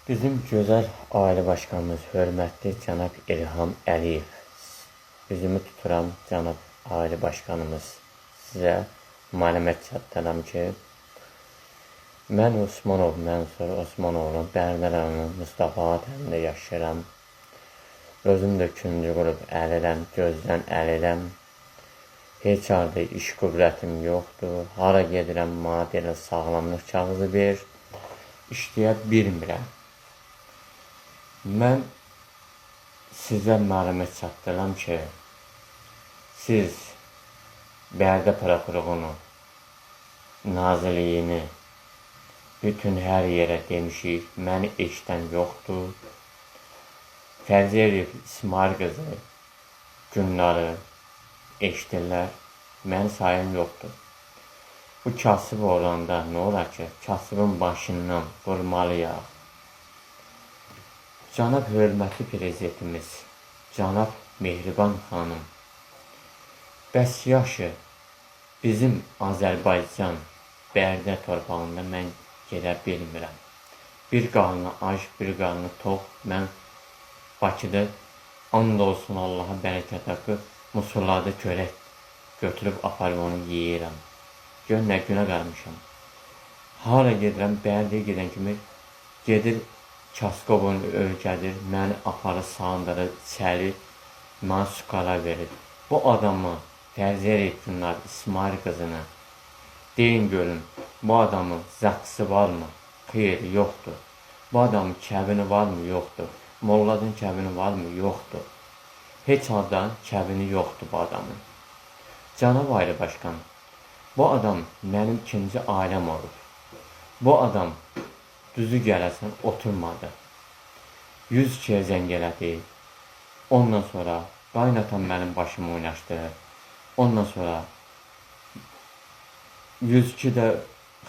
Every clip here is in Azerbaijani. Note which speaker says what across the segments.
Speaker 1: Bizim gözəl ailə başqanımız, hörmətli cənab İlham Əliyev, üzümü tuturam cənab ailə başqanımız, sizə məlumat çatdıram ki, mən Osmanov Mənsur Osmanovun Bərdə rayonu Mustafa adında yaşayıram. Özüm də küncü qurub əliləm, gözdən əliləm. Heç halda iş qüdrətim yoxdur. Hara gedirəm, maddi sağlamlıq kağızı ver. İşləyə bilmirəm. Mən sizə məlumat çatdıram ki, siz Bərdə prokurorunu, nazirliyini, bütün hər yerə demişik, məni eşdən yoxdur. Fərzəyev İsmail qızı günləri eşdirlər, mənim sayım yoxdur. Bu kasıb olanda nə olar ki, kasıbın başından vurmalıyıq. Cənab hörmətli prezidentimiz, cənab Mehriban xanım, bəs yaşı bizim Azərbaycan Bərdə torpağında mən gedə bilmirəm. Bir qarnı ac, bir qarnı tox, mən Bakıda and olsun Allaha bərəkət haqqı musullarda çörək götürüb aparıb onu yeyirəm. Gör nə günə qalmışam. Hara gedirəm, Bərdəyə gedən kimi gedir Çaskovun ölkədir, məni aparır, sandırır, içəli, mənə sukara verir. Bu adamı Fərzəyə etkinlər İsmail qızını deyin görün, bu adamın zaqsı varmı? Xeyr, yoxdur. Bu adamın kəbini varmı? Yoxdur. Molladın kəbini varmı? Yoxdur. Heç halda kəbini yoxdur bu adamın. Cənab ailə başqanı, bu adam mənim ikinci ailəm olur. Bu adam düzü gələsən oturmadı. 102-yə zəng elədi. Ondan sonra qaynatan mənim başımı oynaşdı. Ondan sonra 102-də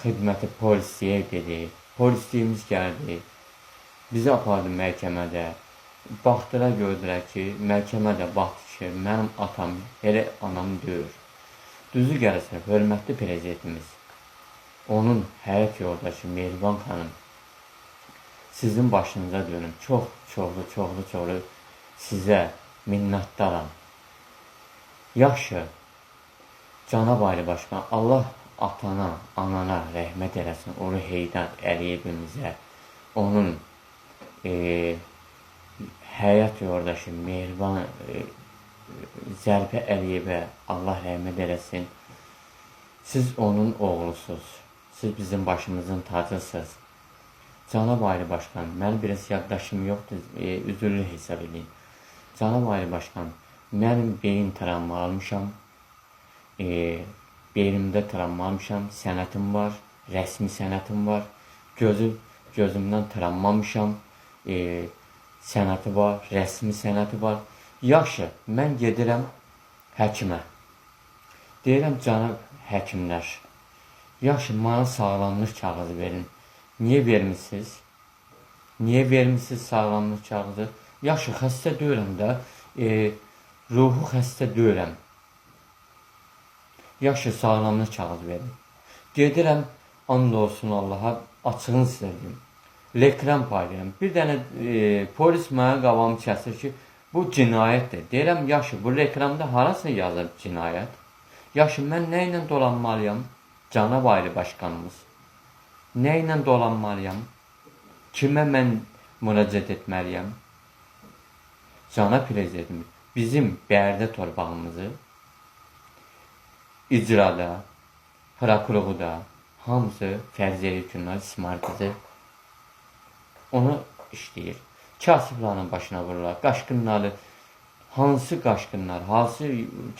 Speaker 1: xidməti polisiyə dedi. Polisliyimiz gəldi. Bizi apardı məhkəmədə. Baxdıra gördülər ki, məhkəmədə baxdı ki, mənim atam elə anam deyir. Düzü gəlsin, hörmətli prezidentimiz, onun həyat yoldaşı Mehriban xanım, sizin başınıza dönüm. Çoxlu sizə minnətdaram. Yaxşı, cənab ailə başqanı, Allah atana, anana rəhmət eləsin, onu Heydər Əliyevimizə, onun həyat yoldaşı Mehriban Zərbə Əliyevə Allah rəhmət eləsin. Siz onun oğlusunuz. Siz bizim başımızın tacısınız. Cənab ailə başqanı, mənim biraz yaddaşım yoxdur, üzürlü hesab edin. Cənab ailə başqanı, mənim beyin travma almışam, beynimdə travma almışam, sənətim var, rəsmi sənətim var, gözümdən travmamışam, sənəti var, rəsmi sənəti var. Yaxşı, mən gedirəm həkimə. Deyirəm, cənab həkimlər, yaxşı, mənə sağlamlıq kağızı verin. Niyə vermişsiniz? Niyə vermişsiniz sağlamlıq kağızı? Yaxşı, xəstə deyirəm də, ruhu xəstə deyirəm. Yaxşı, sağlamlıq kağızı verin. Gedirəm, and olsun Allaha, açığını sizə deyim. Reklam paylayıram. Bir dənə polis mənə qavamı kəsir ki, bu cinayətdir. Deyirəm, yaxşı, bu reklamda harası yazıb cinayət? Yaxşı, mən nə ilə dolanmalıyam? Cənab ailə başqanımız. Nə ilə dolanmalıyam? Kimə mən müraciət etməliyəm? Cənab prezidentimiz, bizim Bərdə torpağımızı icrada, prokurorda, hamısı Fərzəyə etkinlər İsmail qızı onu işləyir. Kasıbların başına vururlar. Qaşqınları, hansı qaşqınlar, hansı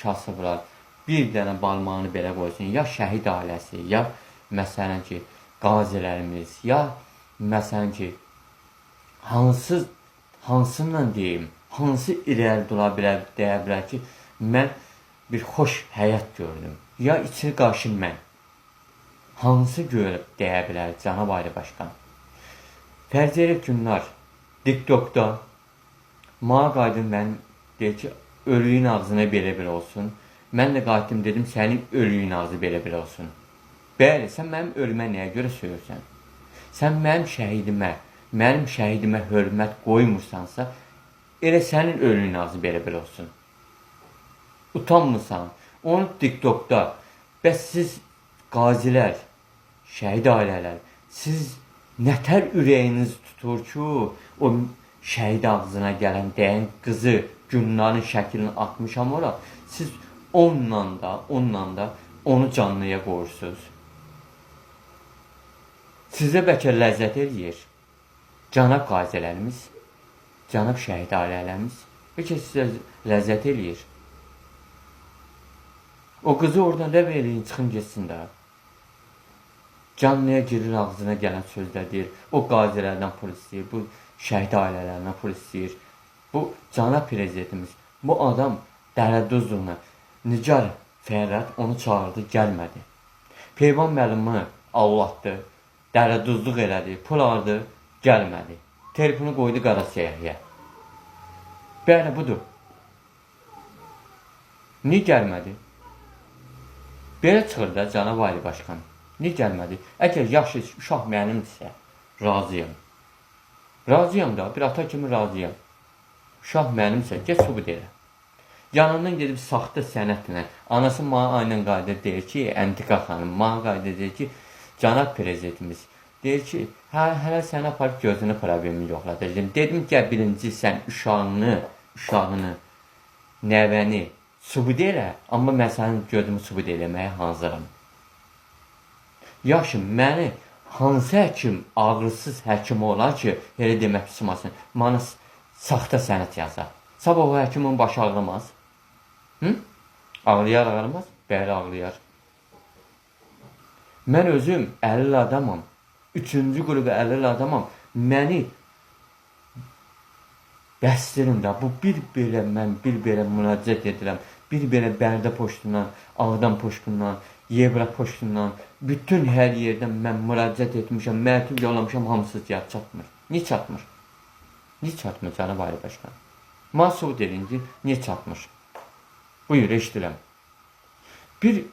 Speaker 1: kasıblar bir dənə balmağını belə qoysun. Ya şəhid ailəsi, ya məsələn ki, qazilərimiz, ya məsələn ki, hansından deyim, hansı irəli dura bilər, deyə bilər ki, mən bir xoş həyat gördüm. Ya içini qarşı mən. Hansı görüb deyə bilər cənab ailə başqanı. Fərzəyə günlər TikTokda mənə qaydım, mən deyir ki, ölüyün ağzına belə olsun. Mən də qayıtdım, dedim, sənin ölüyün ağzı belə olsun. Bəli, sən mənim ölümə nəyə görə söyürsən? Sən mənim şəhidimə mənim şəhidimə hörmət qoymursansa, elə sənin ölünün ağzı belə olsun. Utanmırsan. Onu TikTokda, bəs siz qazilər, şəhid ailələr, siz nətər ürəyiniz tutur ki, o şəhid ağzına gələn deyən qızı Gülnarın şəklini atmışam ora, siz onunla da onu canlıya qoyursunuz. Sizə bəlkə ləzzət eləyir. Cənab qazilərimiz, cənab şəhid ailələrimiz, bəlkə sizə ləzzət eləyir. O qızı oradan rəv eləyin, çıxın geçsin də. Canlıya girir, ağzına gələn sözlər deyir. O qazilərdən pul istəyir, bu şəhid ailələrindən pul istəyir. Bu cənab prezidentimiz, bu adam dərəduzluğuna, Nigar Fərrad onu çağırdı, gəlmədi. Peyvan müəllimi Allahdı, dərəduzluq elədi, pul aldı, gəlmədi. Telefonu qoydu qara siyahıya. Bəli, budur. Niyə gəlmədi? Belə çıxır da cənab Ali Başkan. Niyə gəlmədi? Əgər yaxşı uşaq mənimdirsə, razıyam. Razıyam da, bir ata kimi razıyam. Uşaq mənimsə, get subut elə. Yanından gedib saxta sənətlə, anası mənə aynen qayda deyir ki, Əntiqa xanım, mənə qayda deyir ki, cənab prezidentimiz, deyir ki, hələ sənə aparıb gözünü problemi yoxladacağım. Dedim ki, birinci sən uşağını, nəvəni subut elə, amma mən sənin gözümü subut eləməyə hazıram. Yaxşı, məni hansı həkim ağrısız həkim olar ki, elə demək pismasın, mənə saxta sənət yazar. Sabah o həkimin başı ağrımaz. Ağrıyar, ağrımaz? Bəli, ağrıyar. Mən özüm 50 adamam. 3-cü qrubu 50 adamam. Məni bəstirin də. Bu bir belə müraciət edirəm. Bir belə Bərdə poştundan, Ağdam poştundan, Yevra poştundan, bütün hər yerdən mən müraciət etmişəm, məktub yollamışam, hamısı çatmır. Niyə çatmır? Niyə çatmır cənab Ali Başkan? Mənə subut edin ki, niyə çatmır? Buyur, eşidirəm. Bir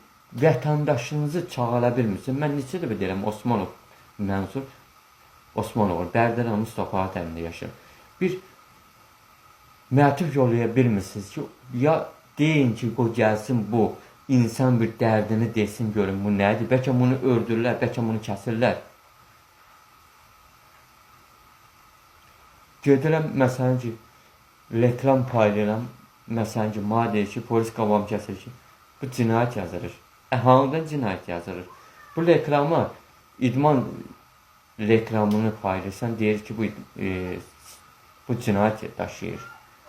Speaker 1: vətəndaşınızı çağıra bilmirsin. Mən neçə dəfə deyirəm, Osmanov Mənsur, Osmanov, Bərdədə Mustafa Atəmdə yaşayır. Bir məktub yollaya bilmirsiniz ki, ya deyin ki, o gəlsin bu, insan bir dərdini desin, görün bu nədir? Bəlkə bunu öldürürlər, bəlkə bunu kəsirlər. Gedirəm, məsələn ki, reklam paylayıram, məsələn ki, mənə deyir ki, polis qavam kəsir ki, bu cinayət yazılır. Hanıdan cinayət yazılır? Bu reklama, idman reklamını paylayırsan, deyir ki, bu cinayət daşıyır.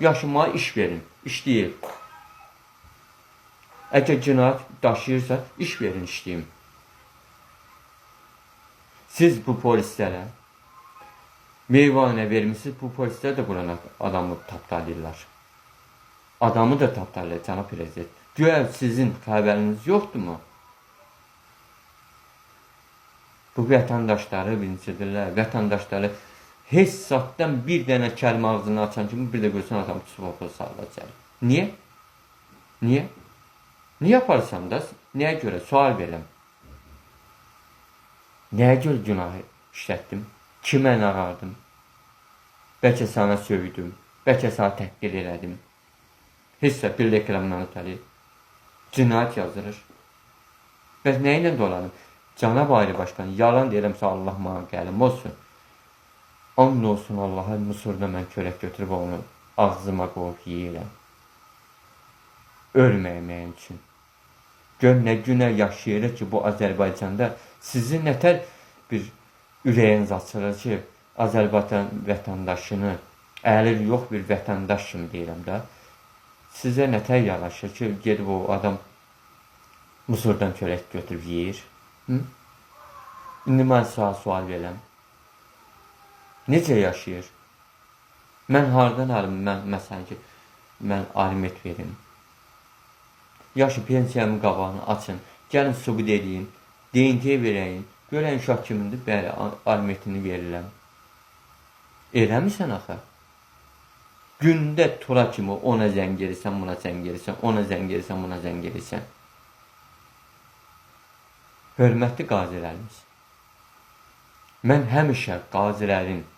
Speaker 1: Yaxşı, mənə iş verin, işləyir. Əgər cinayət daşıyırsa, iş verin, işləyim. Siz bu polislərə meyvanə vermişsiniz, bu polislər də buranı adamı tapdalayırlar. Adamı da tapdalayır, cənab prezident. Güya sizin xəbəriniz yoxdurmu? Bu vətəndaşları bincidirlər, vətəndaşları heç saatdan bir dənə kəlmə ağzını açan kimi bir də görsən adam tutub sallayacaq. Niyə? Niyə? Niyə yaparsam da? Nəyə görə? Sual verirəm. Nəyə görə günahı işlətdim? Kimə nağardım? Bəlkə sana sövdüm, bəlkə sana təhqir elədim. Hissə bir reklamdan ötəri cinayət yazılır. Bəs nə ilə dolanım? Cənab Ali Başkan, yalan deyirəmsə Allah mənə qəlim olsun. And olsun Allaha, Musurda mən körək götürüb onu ağzıma qoyub yeyirəm. Ölməyəm üçün. Gör nə günə yaşayırıq ki, bu Azərbaycanda sizin nətər bir ürəyiniz açılır ki, Azərbaycan vətəndaşını, əlir yox bir vətəndaş kimi deyirəm də, sizə nətər yaraşır ki, gedib o adam Musurdan körək götürüb yeyir. İndi mən sual verirəm. Necə yaşayır? Mən hardan alım? Məsələn ki, mən alimet verim. Yaxşı, pensiyamın qabağını açın. Gəlin subut edin. DNT verəyin. Görən uşaq kimindir? Bəli, alimetini verirəm. Eləmirsən axı? Gündə tura kimi ona zəng gelirsən, buna zəng gelirsən, ona zəng gelirsən, buna zəng gelirsən. Hörmətli qazilərimiz, mən həmişə qazilərin